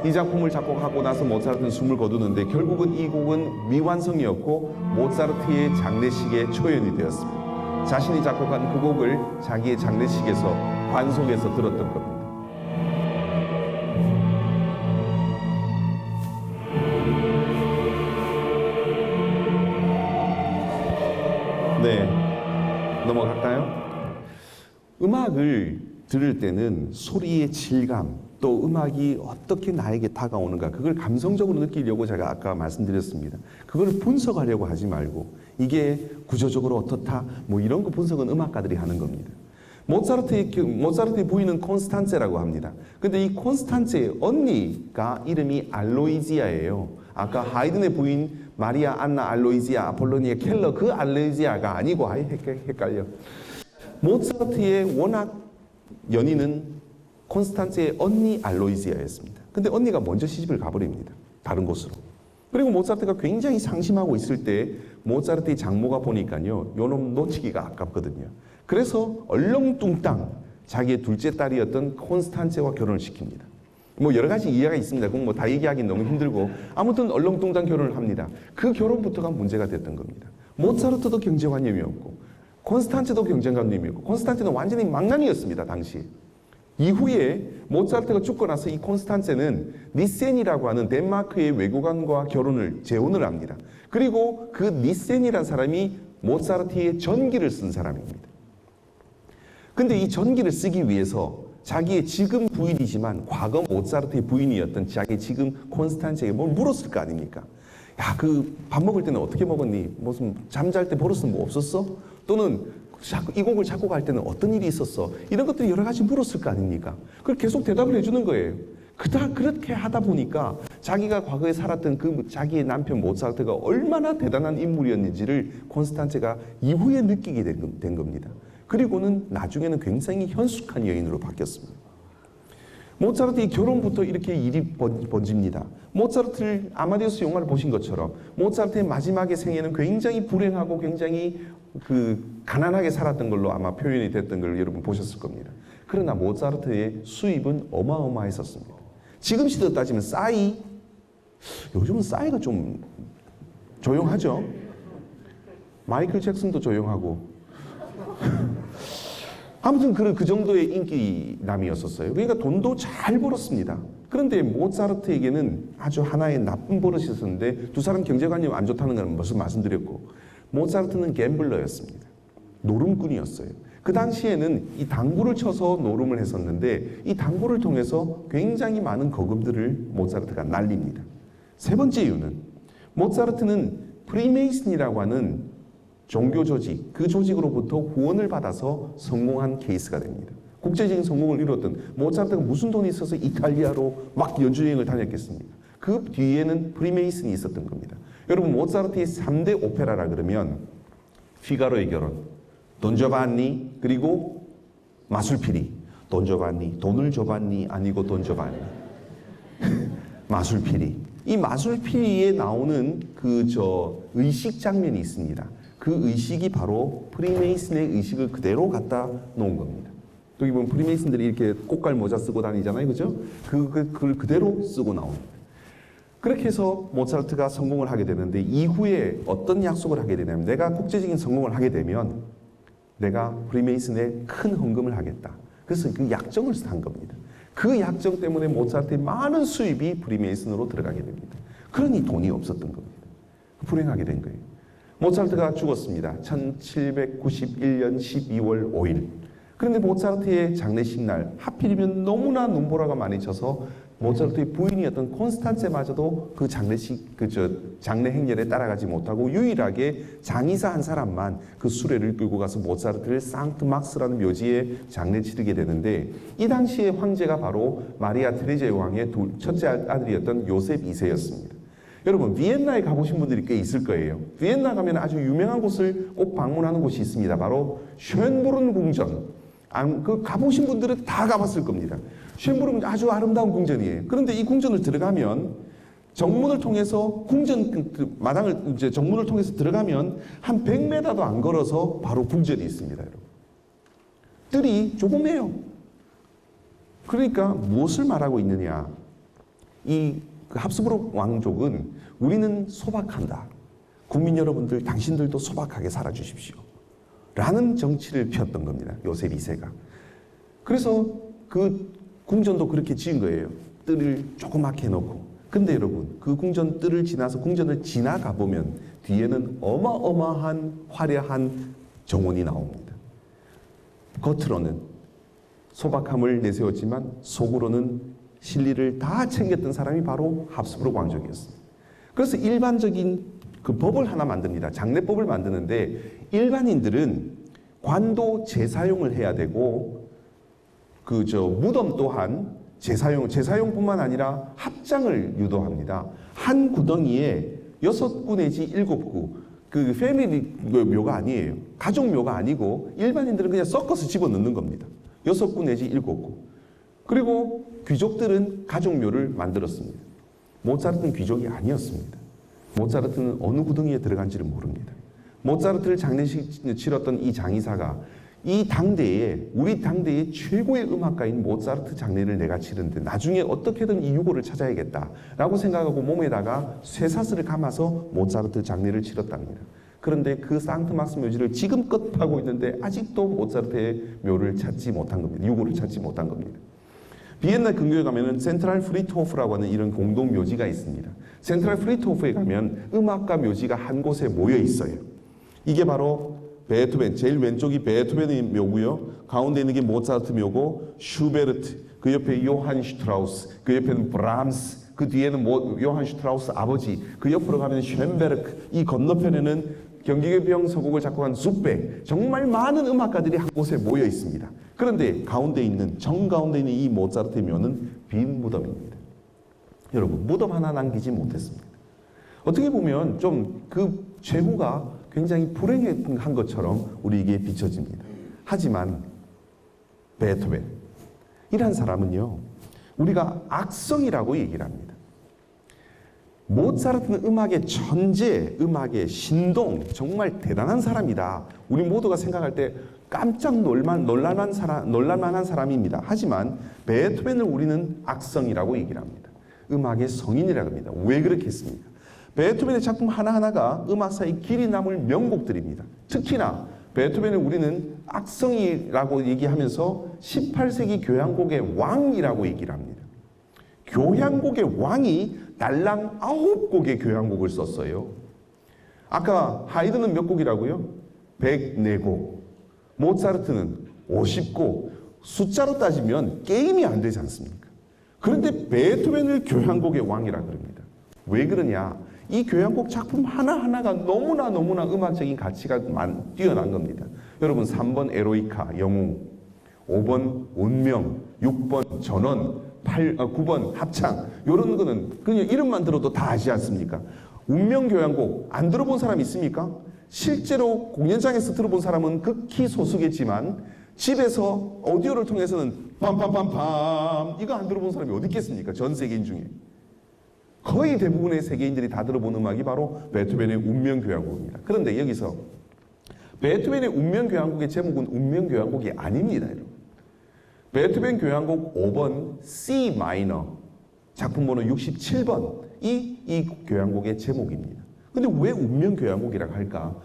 이 작품을 작곡하고 나서 모차르트는 숨을 거두는데 결국은 이 곡은 미완성이었고 모차르트의 장례식에 초연이 되었습니다. 자신이 작곡한 그 곡을 자기의 장례식에서 관속에서 들었던 겁니다. 네, 넘어갈까요? 음악을 들을 때는 소리의 질감, 또 음악이 어떻게 나에게 다가오는가 그걸 감성적으로 느끼려고 제가 아까 말씀드렸습니다. 그걸 분석하려고 하지 말고 이게 구조적으로 어떻다 뭐 이런 거 분석은 음악가들이 하는 겁니다. 모차르트의 부인은 콘스탄체라고 합니다. 근데 이 콘스탄체의 언니가 이름이 알로이지아예요. 아까 하이든의 부인 마리아 안나 알로이지아 아폴로니아 켈러 그 알로이지아가 아니고 아예 헷갈려. 모차르트의 워낙 연인은 콘스탄체의 언니 알로이지아였습니다. 근데 언니가 먼저 시집을 가버립니다. 다른 곳으로. 그리고 모차르트가 굉장히 상심하고 있을 때 모차르트의 장모가 보니까요. 요놈 놓치기가 아깝거든요. 그래서 얼렁뚱땅 자기의 둘째 딸이었던 콘스탄체와 결혼을 시킵니다. 뭐 여러 가지 이해가 있습니다. 그건 뭐 다 얘기하기 너무 힘들고 아무튼 얼렁뚱땅 결혼을 합니다. 그 결혼부터가 문제가 됐던 겁니다. 모차르트도 경제관념이 없고 콘스탄체도 경제관념이 없고 콘스탄체는 완전히 망나니였습니다. 당시. 이후에 모차르트가 죽고 나서 이 콘스탄체는 니센이라고 하는 덴마크의 외교관과 결혼을 재혼을 합니다. 그리고 그 니센이라는 사람이 모차르트의 전기를 쓴 사람입니다. 근데 이 전기를 쓰기 위해서 자기의 지금 부인이지만 과거 모차르트의 부인이었던 자기 지금 콘스탄체에게 뭘 물었을 거 아닙니까? 야, 그 밥 먹을 때는 어떻게 먹었니? 무슨 잠잘 때 버릇은 뭐 없었어? 또는 이 곡을 작곡할 때는 어떤 일이 있었어? 이런 것들이 여러 가지 물었을 거 아닙니까? 그걸 계속 대답을 해주는 거예요. 그렇게 하다 보니까 자기가 과거에 살았던 그 자기의 남편 모차르트가 얼마나 대단한 인물이었는지를 콘스탄체가 이후에 느끼게 된 겁니다. 그리고는 나중에는 굉장히 현숙한 여인으로 바뀌었습니다. 모차르트의 결혼부터 이렇게 일이 번집니다. 모차르트를 아마데우스 영화를 보신 것처럼 모차르트의 마지막의 생애는 굉장히 불행하고 굉장히 가난하게 살았던 걸로 아마 표현이 됐던 걸 여러분 보셨을 겁니다. 그러나 모차르트의 수입은 어마어마했었습니다. 지금 시대로 따지면 요즘은 싸이가 좀 조용하죠. 마이클 잭슨도 조용하고 아무튼 그 정도의 인기남이었었어요. 그러니까 돈도 잘 벌었습니다. 그런데 모차르트에게는 아주 하나의 나쁜 버릇이 있었는데 두 사람 경제관념 안 좋다는 건 무슨 말씀드렸고 모차르트는 갬블러였습니다. 노름꾼이었어요. 그 당시에는 이 당구를 쳐서 노름을 했었는데 이 당구를 통해서 굉장히 많은 거금들을 모차르트가 날립니다. 세 번째 이유는 모차르트는 프리메이슨이라고 하는 종교 조직, 그 조직으로부터 후원을 받아서 성공한 케이스가 됩니다. 국제적인 성공을 이루었던 모차르트가 무슨 돈이 있어서 이탈리아로 막 연주여행을 다녔겠습니까? 그 뒤에는 프리메이슨이 있었던 겁니다. 여러분 모차르트의 3대 오페라라 그러면 피가로의 결혼, 돈조반니 그리고 마술피리. 돈조반니, 돈을 줘봤니 아니고 돈 줘봤니. 마술피리. 이 마술피리에 나오는 의식 장면이 있습니다. 그 의식이 바로 프리메이슨의 의식을 그대로 갖다 놓은 겁니다. 여기 보면 프리메이슨들이 이렇게 꽃갈 모자 쓰고 다니잖아요. 그죠? 그걸 그대로 쓰고 나옵니다. 그렇게 해서 모차르트가 성공을 하게 되는데 이후에 어떤 약속을 하게 되냐면 내가 국제적인 성공을 하게 되면 내가 프리메이슨에 큰 헌금을 하겠다. 그래서 그 약정을 한 겁니다. 그 약정 때문에 모차르트의 많은 수입이 프리메이슨으로 들어가게 됩니다. 그러니 돈이 없었던 겁니다. 불행하게 된 거예요. 모차르트가 죽었습니다. 1791년 12월 5일. 그런데 모차르트의 장례식 날 하필이면 너무나 눈보라가 많이 쳐서 모차르트의 부인이었던 콘스탄체마저도 그 장례 행렬에 따라가지 못하고 유일하게 장의사 한 사람만 그 수레를 끌고 가서 모차르트를 상트 막스라는 묘지에 장례 치르게 되는데 이 당시의 황제가 바로 마리아 테레제 왕의 첫째 아들이었던 요셉 2세였습니다. 여러분 비엔나에 가보신 분들이 꽤 있을 거예요. 비엔나 가면 아주 유명한 곳을 꼭 방문하는 곳이 있습니다. 바로 쉔부른 궁전. 가보신 분들은 다 가봤을 겁니다. 쉔부른 아주 아름다운 궁전이에요. 그런데 이 궁전을 들어가면 정문을 통해서 마당을 정문을 통해서 들어가면 한 100m도 안 걸어서 바로 궁전이 있습니다. 여러분. 뜰이 조그매요. 그러니까 무엇을 말하고 있느냐? 합스부르크 왕족은 우리는 소박한다. 국민 여러분들 당신들도 소박하게 살아주십시오. 라는 정치를 폈던 겁니다. 요셉 2세가. 그래서 그 궁전도 그렇게 지은 거예요. 뜰을 조그맣게 해놓고. 근데 여러분 그 궁전 뜰을 지나서 궁전을 지나가 보면 뒤에는 어마어마한 화려한 정원이 나옵니다. 겉으로는 소박함을 내세웠지만 속으로는 진리를 다 챙겼던 사람이 바로 합스부르크 왕족이었습니다. 그래서 일반적인 그 법을 하나 만듭니다. 장례법을 만드는데 일반인들은 관도 제사용을 해야 되고 무덤 또한 제사용뿐만 아니라 합장을 유도합니다. 한 구덩이에 6구 내지 7구 그 패밀리 묘가 아니에요. 가족 묘가 아니고 일반인들은 그냥 섞어서 집어넣는 겁니다. 6구 내지 7구. 그리고 귀족들은 가족묘를 만들었습니다. 모차르트는 귀족이 아니었습니다. 모차르트는 어느 구덩이에 들어간지를 모릅니다. 모차르트를 장례식 치렀던 이 장의사가 우리 당대의 최고의 음악가인 모차르트 장례를 내가 치르는데 나중에 어떻게든 이 유고를 찾아야겠다라고 생각하고 몸에다가 쇠사슬을 감아서 모차르트 장례를 치렀답니다. 그런데 그 상트마스 묘지를 지금껏 파고 있는데 아직도 모차르트의 묘를 찾지 못한 겁니다. 유고를 찾지 못한 겁니다. 비엔나 근교에 가면은 센트럴 프리트호프라고 하는 이런 공동 묘지가 있습니다. 센트럴 프리트호프에 가면 음악가 묘지가 한 곳에 모여 있어요. 이게 바로 베토벤, 제일 왼쪽이 베토벤의 묘고요. 가운데 있는 게 모차르트 묘고, 슈베르트, 그 옆에 요한 슈트라우스, 그 옆에는 브람스, 그 뒤에는 요한 슈트라우스 아버지, 그 옆으로 가면 쉔베르크, 이 건너편에는 경기계병 서곡을 작곡한 zuppe, 정말 많은 음악가들이 한 곳에 모여 있습니다. 그런데 정가운데 있는 이 모차르트의 묘는 빈 무덤입니다. 여러분, 무덤 하나 남기지 못했습니다. 어떻게 보면 좀 그 최후가 굉장히 불행한 것처럼 우리에게 비춰집니다. 하지만 베토벤, 이란 사람은요, 우리가 악성이라고 얘기를 합니다. 모차르트는 음악의 천재, 음악의 신동, 정말 대단한 사람이다. 우리 모두가 생각할 때 깜짝 놀랄만한 사람입니다. 하지만 베토벤을 우리는 악성이라고 얘기를 합니다. 음악의 성인이라고 합니다. 왜 그렇게 했습니까? 베토벤의 작품 하나하나가 음악사의 길이 남을 명곡들입니다. 특히나 베토벤을 우리는 악성이라고 얘기하면서 18세기 교향곡의 왕이라고 얘기를 합니다. 교향곡의 왕이 달랑 9곡의 교향곡을 썼어요. 아까 하이드는 몇 곡이라고요? 104곡. 모차르트는 50곡. 숫자로 따지면 게임이 안 되지 않습니까? 그런데 베토벤을 교향곡의 왕이라 그럽니다. 왜 그러냐? 이 교향곡 작품 하나하나가 너무나 음악적인 가치가 뛰어난 겁니다. 여러분, 3번 에로이카, 영웅, 5번 운명, 6번 전원, 9번 합창, 이런 거는 그냥 이름만 들어도 다 아시지 않습니까? 운명 교향곡 안 들어본 사람 있습니까? 실제로 공연장에서 들어본 사람은 극히 소수겠지만 집에서 오디오를 통해서는 빰빰빰빰 이거 안 들어본 사람이 어디 있겠습니까? 전 세계인 중에 거의 대부분의 세계인들이 다 들어본 음악이 바로 베토벤의 운명 교향곡입니다. 그런데 여기서 베토벤의 운명 교향곡의 제목은 운명 교향곡이 아닙니다, 여러분. 베토벤 교향곡 5번 C 마이너, 작품 번호 67번 이 교향곡의 제목입니다. 근데 왜 운명 교향곡이라고 할까?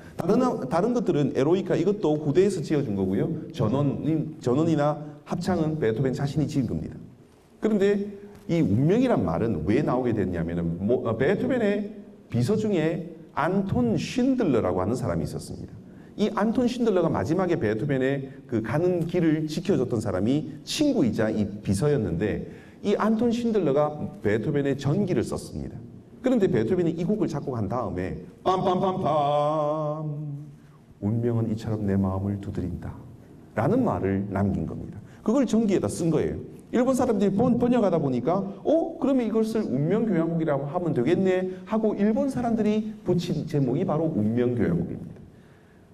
다른 것들은 에로이카, 이것도 후대에서 지어준 거고요. 전원이나 합창은 베토벤 자신이 지은 겁니다. 그런데 이 운명이란 말은 왜 나오게 됐냐면은 베토벤의 비서 중에 안톤 쉰들러라고 하는 사람이 있었습니다. 이 안톤 쉰들러가 마지막에 베토벤의 그 가는 길을 지켜줬던 사람이 친구이자 이 비서였는데, 이 안톤 쉰들러가 베토벤의 전기를 썼습니다. 그런데 베토벤이 이 곡을 작곡한 다음에 빰빰빰빰 운명은 이처럼 내 마음을 두드린다 라는 말을 남긴 겁니다. 그걸 전기에다 쓴 거예요. 일본 사람들이 번역하다 보니까 그러면 이것을 운명교향곡이라고 하면 되겠네 하고 일본 사람들이 붙인 제목이 바로 운명교향곡입니다.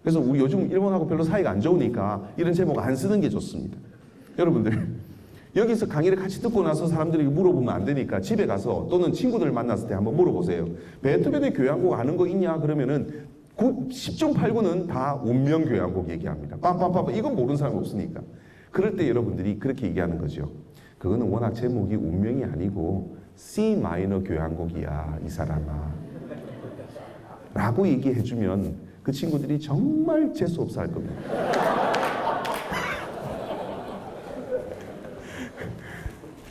그래서 우리 요즘 일본하고 별로 사이가 안 좋으니까 이런 제목 안 쓰는 게 좋습니다. 여러분들, 여기서 강의를 같이 듣고 나서 사람들이 물어보면 안 되니까 집에 가서 또는 친구들 만났을 때 한번 물어보세요. 베토벤의 교향곡 아는 거 있냐? 그러면은 10중 8구는 다 운명교향곡 얘기합니다. 빰빰빰 이건 모르는 사람 없으니까. 그럴 때 여러분들이 그렇게 얘기하는 거죠. 그거는 워낙 제목이 운명이 아니고 C 마이너 교향곡이야, 이 사람아 라고 얘기해주면 그 친구들이 정말 재수 없어 할 겁니다.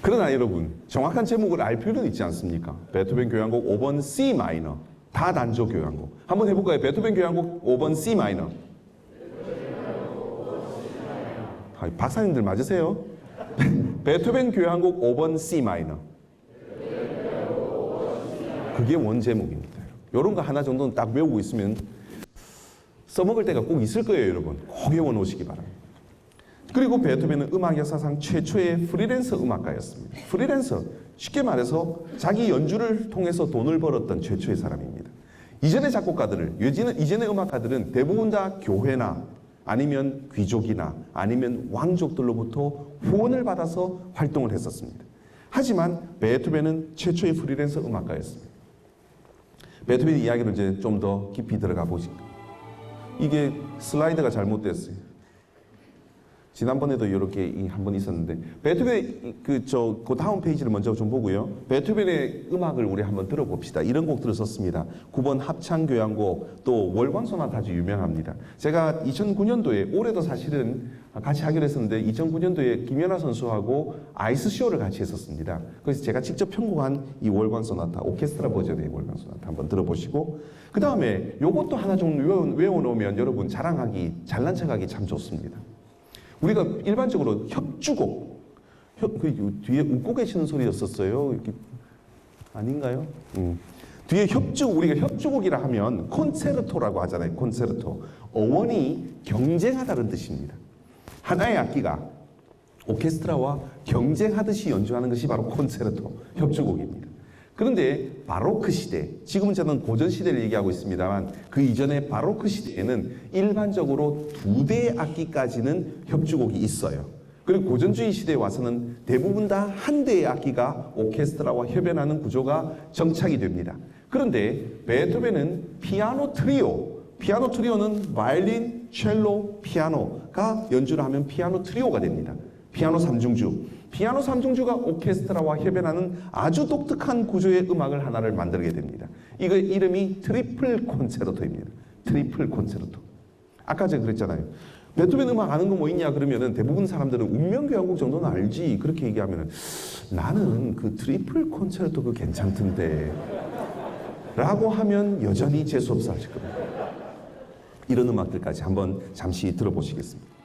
그러나 여러분, 정확한 제목을 알 필요는 있지 않습니까? 베토벤 교향곡 5번 C 마이너, 다단조 교향곡. 한번 해볼까요? 베토벤 교향곡 5번 C 마이너. 박사님들 맞으세요? 베토벤 교향곡 5번 C 마이너. 그게 원제목입니다. 이런 거 하나 정도는 딱 외우고 있으면 써먹을 때가 꼭 있을 거예요, 여러분. 꼭 외워놓으시기 바랍니다. 그리고 베토벤은 음악 역사상 최초의 프리랜서 음악가였습니다. 프리랜서, 쉽게 말해서 자기 연주를 통해서 돈을 벌었던 최초의 사람입니다. 이전의 작곡가들을, 이전의 음악가들은 대부분 다 교회나 아니면 귀족이나 아니면 왕족들로부터 후원을 받아서 활동을 했었습니다. 하지만 베토벤은 최초의 프리랜서 음악가였습니다. 베토벤의 이야기를 이제 좀 더 깊이 들어가 보시죠. 이게 슬라이드가 잘못됐어요. 지난번에도 이렇게 한 번 있었는데 베토벤 그 다음 페이지를 먼저 좀 보고요. 베토벤의 음악을 우리 한번 들어봅시다. 이런 곡들을 썼습니다. 9번 합창교향곡, 또 월광소나타 아주 유명합니다. 제가 2009년도에 올해도 사실은 같이 하기로 했었는데 2009년도에 김연아 선수하고 아이스쇼를 같이 했었습니다. 그래서 제가 직접 편곡한 이 월광소나타, 오케스트라 버전의 월광소나타 한번 들어보시고, 그 다음에 요것도 하나 좀 외워놓으면 여러분 자랑하기, 잘난 척하기 참 좋습니다. 우리가 일반적으로 협주곡, 그 뒤에 웃고 계시는 소리였었어요. 이렇게 아닌가요? 뒤에 우리가 협주곡이라 하면 콘체르토라고 하잖아요. 콘체르토. 어원이 경쟁하다는 뜻입니다. 하나의 악기가 오케스트라와 경쟁하듯이 연주하는 것이 바로 콘체르토, 협주곡입니다. 그런데 바로크 시대, 지금은 저는 고전 시대를 얘기하고 있습니다만 그 이전의 바로크 시대에는 일반적으로 2대의 악기까지는 협주곡이 있어요. 그리고 고전주의 시대에 와서는 대부분 다 한 대의 악기가 오케스트라와 협연하는 구조가 정착이 됩니다. 그런데 베토벤은 피아노 트리오는 바이올린, 첼로, 피아노가 연주를 하면 피아노 트리오가 됩니다. 피아노 3중주. 피아노 3중주가 오케스트라와 협연하는 아주 독특한 구조의 음악을 하나를 만들게 됩니다. 이거 이름이 트리플 콘체르토입니다. 트리플 콘체르토. 아까 제가 그랬잖아요. 베토벤 음악 아는 거 뭐 있냐 그러면은 대부분 사람들은 운명교향곡 정도는 알지 그렇게 얘기하면은 나는 그 트리플 콘체르토 그거 괜찮던데 라고 하면 여전히 재수없어 하실 겁니다. 이런 음악들까지 한번 잠시 들어보시겠습니다.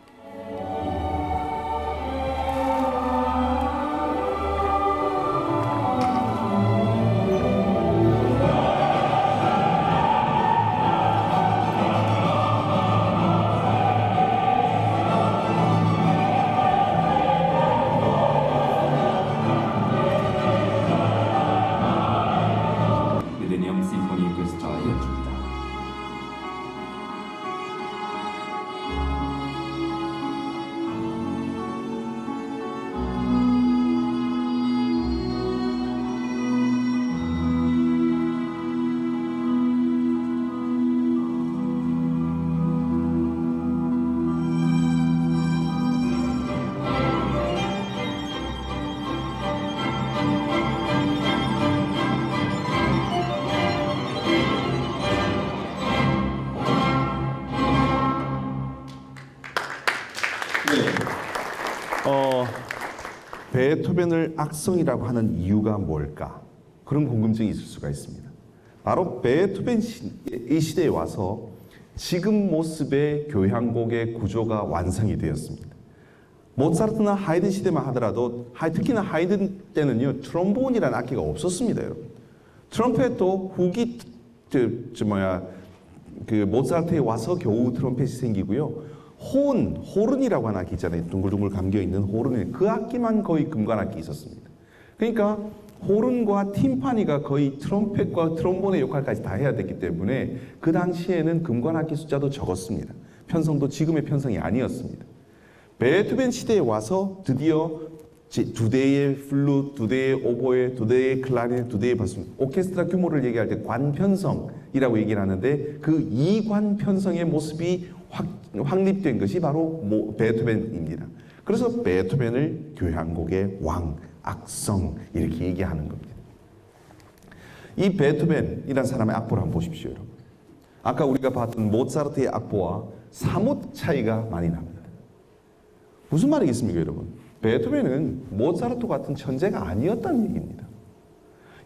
밀레니엄 심포니 오케스트라 연주입니다. 베토벤을 악성이라고 하는 이유가 뭘까? 그런 궁금증이 있을 수가 있습니다. 바로 베토벤 이 시대에 와서 지금 모습의 교향곡의 구조가 완성이 되었습니다. 모차르트나 하이든 시대만 하더라도 특히나 하이든 때는요 트롬본이라는 악기가 없었습니다, 여러분. 트럼펫도 후기 모차르트에 와서 겨우 트럼펫이 생기고요. 호른이라고 하는 악기 있잖아요. 둥글둥글 감겨있는 호른. 그 악기만 거의 금관악기 있었습니다. 그러니까 호른과 팀파니가 거의 트럼펫과 트롬본의 역할까지 다 해야 됐기 때문에 그 당시에는 금관악기 숫자도 적었습니다. 편성도 지금의 편성이 아니었습니다. 베토벤 시대에 와서 드디어 2대의 플룻, 2대의 오보에, 2대의 클라리넷, 2대의 바스, 오케스트라 규모를 얘기할 때 관편성이라고 얘기를 하는데 그 이관편성의 모습이 확립된 것이 바로 베토벤입니다. 그래서 베토벤을 교향곡의 왕, 악성 이렇게 얘기하는 겁니다. 이 베토벤이라는 사람의 악보를 한번 보십시오, 여러분. 아까 우리가 봤던 모차르트의 악보와 사뭇 차이가 많이 납니다. 무슨 말이겠습니까, 여러분? 베토벤은 모차르트 같은 천재가 아니었다는 얘기입니다.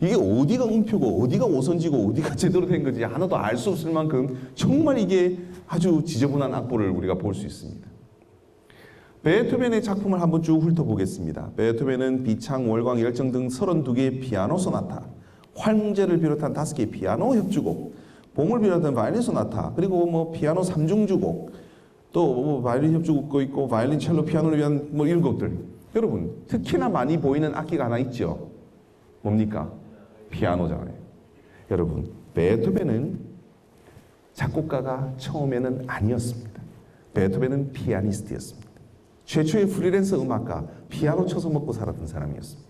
이게 어디가 음표고 어디가 오선지고 어디가 제대로 된 건지 하나도 알 수 없을 만큼 정말 이게 아주 지저분한 악보를 우리가 볼 수 있습니다. 베토벤의 작품을 한번 쭉 훑어보겠습니다. 베토벤은 비창, 월광, 열정 등 32개의 피아노 소나타, 황제를 비롯한 5개의 피아노 협주곡, 봄을 비롯한 바이올린 소나타, 그리고 피아노 3중주곡, 또 바이올린 협주곡도 있고 바이올린, 첼로, 피아노를 위한 이런 곡들. 여러분 특히나 많이 보이는 악기가 하나 있죠. 뭡니까? 피아노잖아요. 여러분 베토벤은 작곡가가 처음에는 아니었습니다. 베토벤은 피아니스트였습니다. 최초의 프리랜서 음악가, 피아노 쳐서 먹고 살았던 사람이었습니다.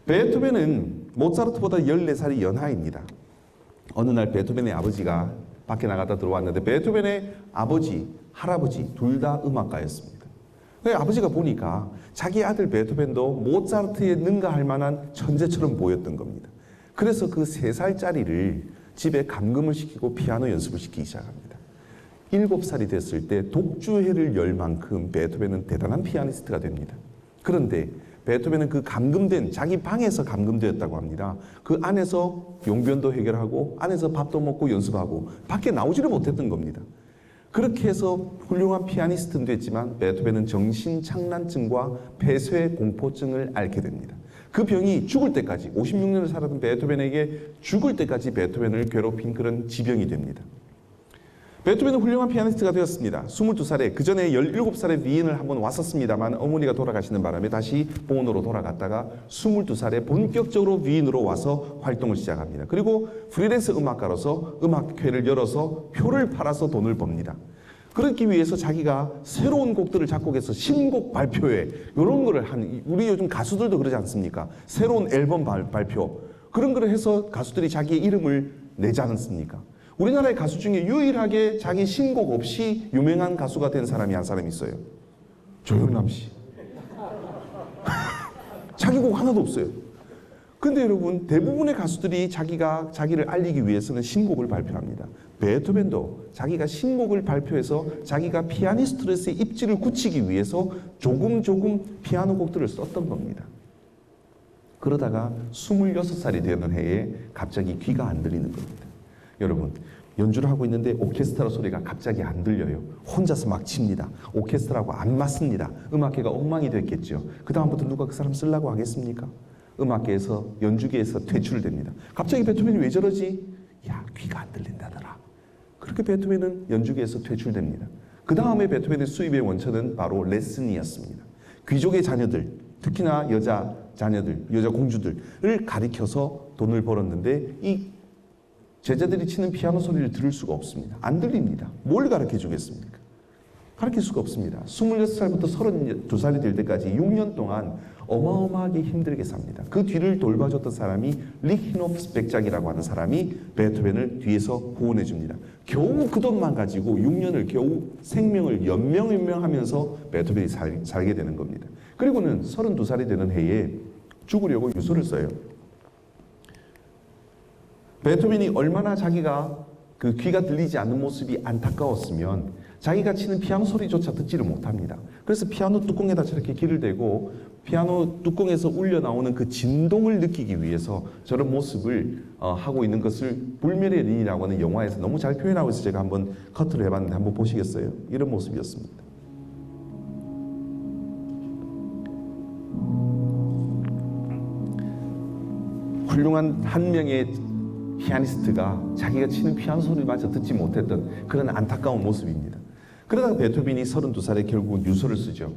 베토벤은 모차르트보다 14살이 연하입니다. 어느 날 베토벤의 아버지가 밖에 나갔다 들어왔는데 베토벤의 아버지, 할아버지 둘 다 음악가였습니다. 아버지가 보니까 자기 아들 베토벤도 모차르트에 능가할 만한 천재처럼 보였던 겁니다. 그래서 그 3살짜리를 집에 감금을 시키고 피아노 연습을 시키기 시작합니다. 7살이 됐을 때 독주회를 열 만큼 베토벤은 대단한 피아니스트가 됩니다. 그런데 베토벤은 그 감금된 자기 방에서 감금되었다고 합니다. 그 안에서 용변도 해결하고 안에서 밥도 먹고 연습하고 밖에 나오지를 못했던 겁니다. 그렇게 해서 훌륭한 피아니스트는 됐지만 베토벤은 정신착란증과 폐쇄 공포증을 앓게 됩니다. 그 병이 죽을 때까지 56년을 살았던 베토벤에게 죽을 때까지 베토벤을 괴롭힌 그런 지병이 됩니다. 베토벤은 훌륭한 피아니스트가 되었습니다. 22살에 그 전에 17살에 위엔을 한번 왔었습니다만 어머니가 돌아가시는 바람에 다시 본으로 돌아갔다가 22살에 본격적으로 위엔으로 와서 활동을 시작합니다. 그리고 프리랜서 음악가로서 음악회를 열어서 표를 팔아서 돈을 법니다. 그렇기 위해서 자기가 새로운 곡들을 작곡해서 신곡 발표회 이런 거를 우리 요즘 가수들도 그러지 않습니까? 새로운 앨범 발표 그런 거를 해서 가수들이 자기의 이름을 내지 않습니까? 우리나라의 가수 중에 유일하게 자기 신곡 없이 유명한 가수가 된 사람이 한 사람이 있어요. 조영남 씨. 자기 곡 하나도 없어요. 근데 여러분 대부분의 가수들이 자기를 알리기 위해서는 신곡을 발표합니다. 베토벤도 자기가 신곡을 발표해서 자기가 피아니스트로서의 입지를 굳히기 위해서 조금 피아노 곡들을 썼던 겁니다. 그러다가 26살이 되는 해에 갑자기 귀가 안 들리는 겁니다. 여러분 연주를 하고 있는데 오케스트라 소리가 갑자기 안 들려요. 혼자서 막 칩니다. 오케스트라하고 안 맞습니다. 음악회가 엉망이 됐겠죠. 그 다음부터 누가 그 사람 쓰려고 하겠습니까? 음악계에서 연주계에서 퇴출됩니다. 갑자기 베토벤이 왜 저러지? 야 귀가 안 들린다더라. 그렇게 베토벤은 연주계에서 퇴출됩니다. 그 다음에 베토벤의 수입의 원천은 바로 레슨이었습니다. 귀족의 자녀들, 특히나 여자 자녀들, 여자 공주들을 가리켜서 돈을 벌었는데 이 제자들이 치는 피아노 소리를 들을 수가 없습니다. 안 들립니다. 뭘 가르쳐 주겠습니까? 가르칠 수가 없습니다. 26살부터 32살이 될 때까지 6년 동안 어마어마하게 힘들게 삽니다. 그 뒤를 돌봐줬던 사람이 리히노프 백작이라고 하는 사람이 베토벤을 뒤에서 후원해 줍니다. 겨우 그 돈만 가지고 6년을 겨우 생명을 연명하면서 베토벤이 살게 되는 겁니다. 그리고는 32살이 되는 해에 죽으려고 유서를 써요. 베토벤이 얼마나 자기가 그 귀가 들리지 않는 모습이 안타까웠으면 자기가 치는 피아노 소리조차 듣지를 못합니다. 그래서 피아노 뚜껑에다 저렇게 귀를 대고 피아노 뚜껑에서 울려 나오는 그 진동을 느끼기 위해서 저런 모습을 하고 있는 것을 불멸의 린이라고 하는 영화에서 너무 잘 표현하고 있어서 제가 한번 커트를 해봤는데 한번 보시겠어요? 이런 모습이었습니다. 훌륭한 한 명의 피아니스트가 자기가 치는 피아노 소리마저 듣지 못했던 그런 안타까운 모습입니다. 그러다가 베토벤이 32살에 결국은 유서를 쓰죠.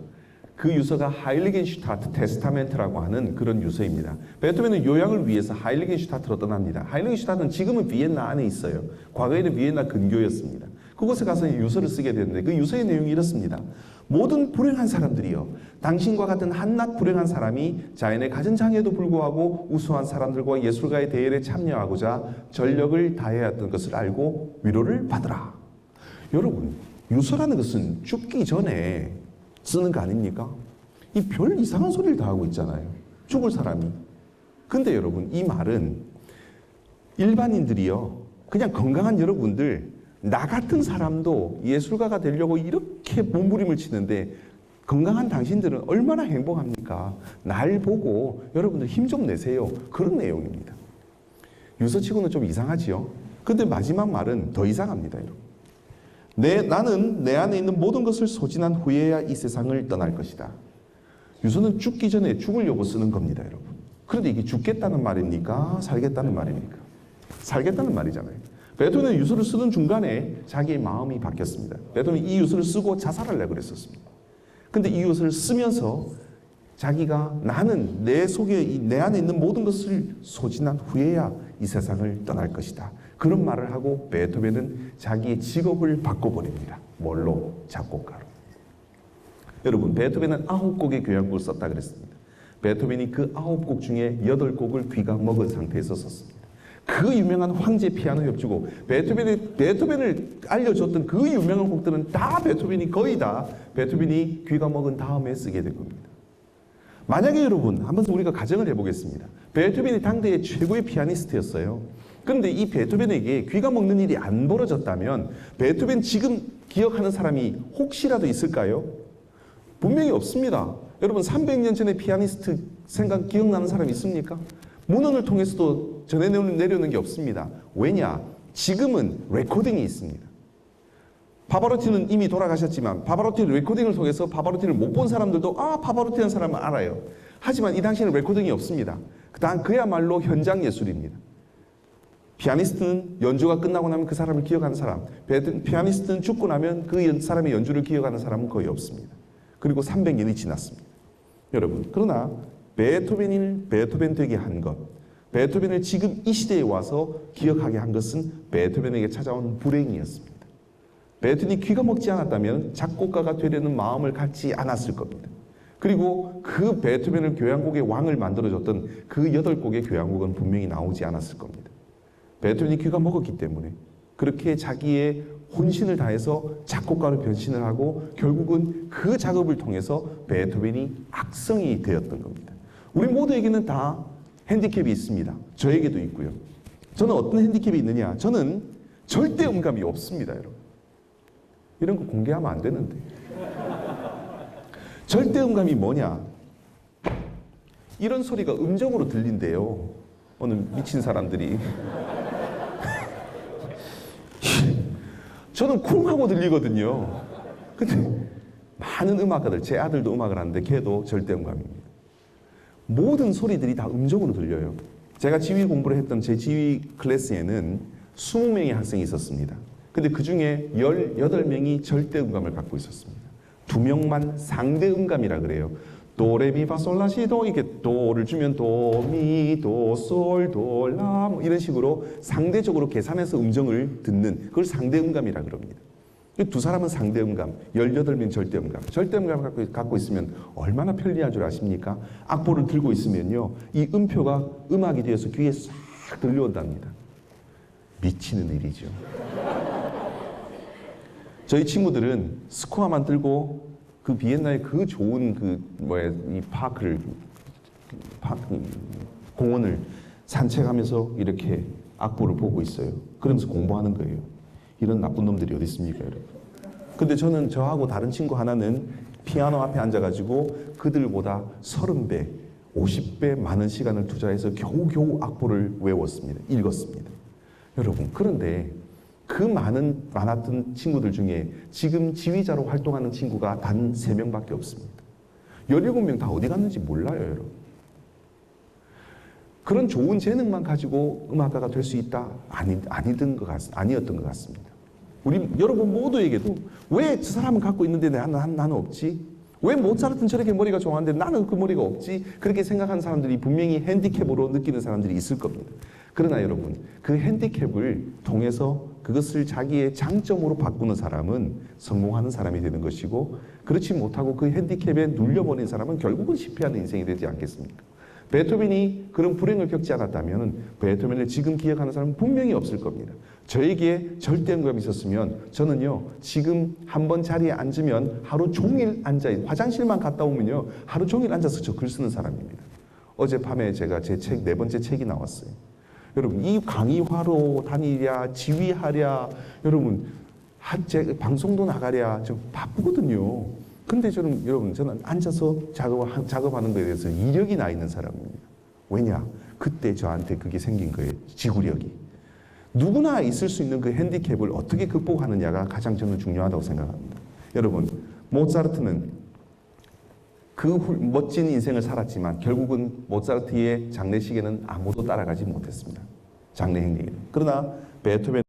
그 유서가 하일리겐슈타트 테스타멘트라고 하는 그런 유서입니다. 베토벤은 요양을 위해서 하일리겐슈타트로 떠납니다. 하일리겐슈타트는 지금은 비엔나 안에 있어요. 과거에는 비엔나 근교였습니다. 그곳에 가서 유서를 쓰게 되는데 그 유서의 내용이 이렇습니다. 모든 불행한 사람들이요. 당신과 같은 한낱 불행한 사람이 자연의 가진 장애에도 불구하고 우수한 사람들과 예술가의 대회에 참여하고자 전력을 다해야 했던 것을 알고 위로를 받으라. 여러분, 유서라는 것은 죽기 전에 쓰는 거 아닙니까? 이 별 이상한 소리를 다 하고 있잖아요. 죽을 사람이. 근데 여러분, 이 말은 일반인들이요. 그냥 건강한 여러분들, 나 같은 사람도 예술가가 되려고 이렇게 몸부림을 치는데 건강한 당신들은 얼마나 행복합니까? 날 보고 여러분들 힘 좀 내세요. 그런 내용입니다. 유서치고는 좀 이상하지요? 근데 마지막 말은 더 이상합니다. 여러분. 나는 내 안에 있는 모든 것을 소진한 후에야 이 세상을 떠날 것이다. 유서는 죽기 전에 죽으려고 쓰는 겁니다. 여러분. 그런데 이게 죽겠다는 말입니까? 살겠다는 말입니까? 살겠다는 말이잖아요. 베토벤은 유서를 쓰는 중간에 자기의 마음이 바뀌었습니다. 베토벤이 이 유서를 쓰고 자살하려고 그랬었습니다. 근데 이 유서를 쓰면서 자기가 나는 내 속에 내 안에 있는 모든 것을 소진한 후에야 이 세상을 떠날 것이다. 그런 말을 하고 베토벤은 자기의 직업을 바꿔버립니다. 뭘로? 작곡가로. 여러분, 베토벤은 9곡의 교향곡을 썼다 그랬습니다. 베토벤이 그 9곡 중에 8곡을 귀가 먹은 상태에서 썼습니다. 그 유명한 황제 피아노 협주곡, 베토벤을 알려줬던 그 유명한 곡들은 다 베토벤이 거의 다 베토벤이 귀가 먹은 다음에 쓰게 된 겁니다. 만약에 여러분 한번 우리가 가정을 해보겠습니다. 베토벤이 당대의 최고의 피아니스트였어요. 그런데 이 베토벤에게 귀가 먹는 일이 안 벌어졌다면 베토벤 지금 기억하는 사람이 혹시라도 있을까요? 분명히 없습니다. 여러분 300년 전에 피아니스트 생각 기억나는 사람 있습니까? 문헌을 통해서도 전해 내려오는 게 없습니다. 왜냐? 지금은 레코딩이 있습니다. 파바로티는 이미 돌아가셨지만 파바로티 레코딩을 통해서 파바로티를 못 본 사람들도 파바로티라는 사람은 알아요. 하지만 이 당시에는 레코딩이 없습니다. 그야말로 현장 예술입니다. 피아니스트는 연주가 끝나고 나면 그 사람을 기억하는 사람, 피아니스트는 죽고 나면 그 사람의 연주를 기억하는 사람은 거의 없습니다. 그리고 300년이 지났습니다. 여러분, 그러나 베토벤을 베토벤 되게 한 것, 베토벤을 지금 이 시대에 와서 기억하게 한 것은 베토벤에게 찾아온 불행이었습니다. 베토벤이 귀가 먹지 않았다면 작곡가가 되려는 마음을 갖지 않았을 겁니다. 그리고 그 베토벤을 교향곡의 왕을 만들어줬던 그 8곡의 교향곡은 분명히 나오지 않았을 겁니다. 베토벤이 귀가 먹었기 때문에 그렇게 자기의 혼신을 다해서 작곡가로 변신을 하고 결국은 그 작업을 통해서 베토벤이 악성이 되었던 겁니다. 우리 모두에게는 다 핸디캡이 있습니다. 저에게도 있고요. 저는 어떤 핸디캡이 있느냐? 저는 절대 음감이 없습니다, 여러분. 이런 거 공개하면 안 되는데. 절대 음감이 뭐냐? 이런 소리가 음정으로 들린대요. 어느 미친 사람들이. 저는 쿵 하고 들리거든요. 근데 많은 음악가들, 제 아들도 음악을 하는데 걔도 절대 음감입니다. 모든 소리들이 다 음정으로 들려요. 제가 지휘 공부를 했던 제 지휘 클래스에는 20명의 학생이 있었습니다. 근데 그 중에 18명이 절대 음감을 갖고 있었습니다. 2명만 상대 음감이라 그래요. 도레미파솔라시도 이렇게 도를 주면 도미도솔도라 뭐 이런 식으로 상대적으로 계산해서 음정을 듣는 그걸 상대 음감이라 그럽니다. 두 사람은 상대 음감, 18명 절대 음감. 절대 음감을 갖고 있으면 얼마나 편리할 줄 아십니까? 악보를 들고 있으면요, 이 음표가 음악이 되어서 귀에 싹 들려온답니다. 미치는 일이죠. 저희 친구들은 스코어만 들고 그 비엔나의 그 좋은 이 공원을 산책하면서 이렇게 악보를 보고 있어요. 그러면서 공부하는 거예요. 이런 나쁜 놈들이 어디 있습니까, 여러분? 근데 저하고 다른 친구 하나는 피아노 앞에 앉아가지고 그들보다 30배, 50배 많은 시간을 투자해서 겨우겨우 악보를 외웠습니다. 읽었습니다. 여러분, 그런데 그 많았던 친구들 중에 지금 지휘자로 활동하는 친구가 단 3명밖에 없습니다. 17명 다 어디 갔는지 몰라요, 여러분. 그런 좋은 재능만 가지고 음악가가 될 수 있다? 아니었던 것 같습니다. 우리 여러분 모두에게도 왜 저 사람은 갖고 있는데 나는 없지? 왜 모차르트는 저렇게 머리가 좋았는데 나는 그 머리가 없지? 그렇게 생각하는 사람들이 분명히 핸디캡으로 느끼는 사람들이 있을 겁니다. 그러나 여러분, 그 핸디캡을 통해서 그것을 자기의 장점으로 바꾸는 사람은 성공하는 사람이 되는 것이고, 그렇지 못하고 그 핸디캡에 눌려버린 사람은 결국은 실패하는 인생이 되지 않겠습니까? 베토벤이 그런 불행을 겪지 않았다면 베토벤을 지금 기억하는 사람은 분명히 없을 겁니다. 저에게 절대 음감이 있었으면 저는요, 지금 한번 자리에 앉으면 하루 종일 화장실만 갔다 오면요, 하루 종일 앉아서 저 글 쓰는 사람입니다. 어젯밤에 제가 제 책, 4번째 책이 나왔어요. 여러분, 이 강의화로 다니랴, 지휘하랴, 여러분, 방송도 나가랴, 좀 바쁘거든요. 근데 여러분, 저는 앉아서 작업하는 거에 대해서 이력이 나 있는 사람입니다. 왜냐? 그때 저한테 그게 생긴 거예요. 지구력이. 누구나 있을 수 있는 그 핸디캡을 어떻게 극복하느냐가 가장 저는 중요하다고 생각합니다. 여러분, 모차르트는 그 멋진 인생을 살았지만 결국은 모차르트의 장례식에는 아무도 따라가지 못했습니다. 장례 행리에는. 그러나 베토벤